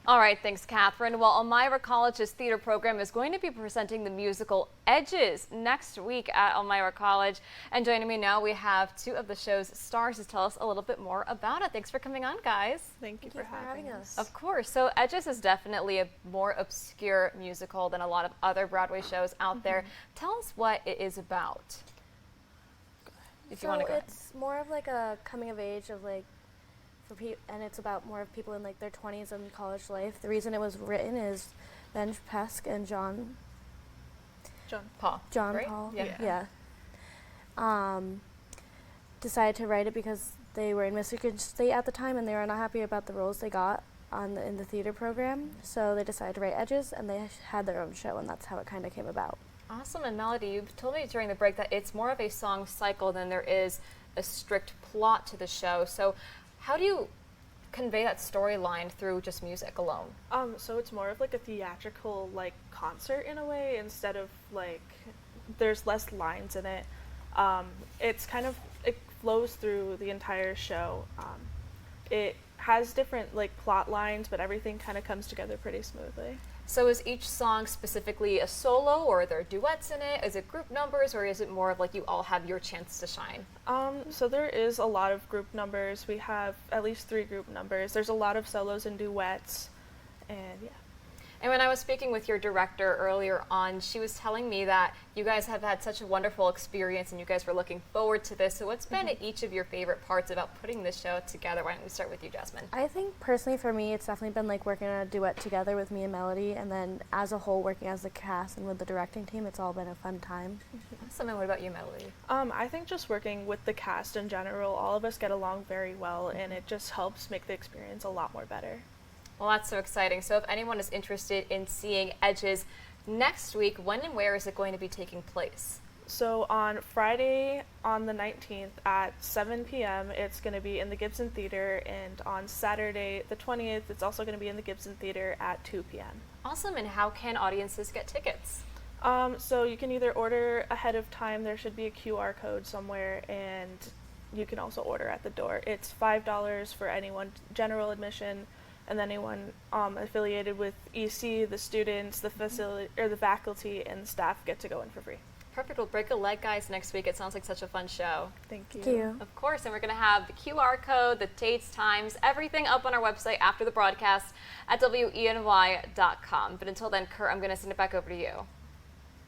All right, thanks, Catherine. Well, Elmira College's theater program is going to be presenting the musical Edges next week at Elmira College. And joining me now, we have two of the show's stars to tell us a little bit more about it. Thanks for coming on, guys. Thank you for having us. Of course. So Edges is definitely a more obscure musical than a lot of other Broadway shows out there. Tell us what it is about. If you want to go. It's more of like a coming of age of like and it's about more of people in like their 20s and college life. The reason it was written is Ben Pasek and John Paul. Right? Paul. Yeah. Decided to write it because they were in Michigan State at the time and they were not happy about the roles they got in the theater program. So they decided to write Edges, and they had their own show, and that's how it kind of came about. Awesome. And Melody, you told me during the break that it's more of a song cycle than there is a strict plot to the show. So how do you convey that storyline through just music alone? So it's more of like a theatrical like concert in a way, instead of like there's less lines in it. It flows through the entire show. It has different like plot lines, but everything kind of comes together pretty smoothly. So is each song specifically a solo, or are there duets in it? Is it group numbers, or is it more of like you all have your chance to shine? So there is a lot of group numbers. We have at least 3 group numbers. There's a lot of solos and duets, and yeah. And when I was speaking with your director earlier on, she was telling me that you guys have had such a wonderful experience and you guys were looking forward to this. So what's been each of your favorite parts about putting this show together? Why don't we start with you, Jasmine? I think personally for me, it's definitely been like working on a duet together with me and Melody, and then as a whole working as the cast and with the directing team, it's all been a fun time. Awesome. And what about you, Melody? I think just working with the cast in general, all of us get along very well, and it just helps make the experience a lot more better. Well, that's so exciting. So if anyone is interested in seeing Edges next week, when and where is it going to be taking place? So on Friday, on the 19th at 7 p.m., it's going to be in the Gibson Theater, and on Saturday, the 20th, it's also going to be in the Gibson Theater at 2 p.m. Awesome. And how can audiences get tickets? So you can either order ahead of time. There should be a QR code somewhere, and you can also order at the door. It's $5 for anyone, general admission, and anyone affiliated with EC, the students, the facility, or the faculty and staff get to go in for free. Perfect. We'll break a leg, guys, next week. It sounds like such a fun show. Thank you. Thank you. Of course, and we're going to have the QR code, the dates, times, everything up on our website after the broadcast at WENY.com. But until then, Kurt, I'm going to send it back over to you.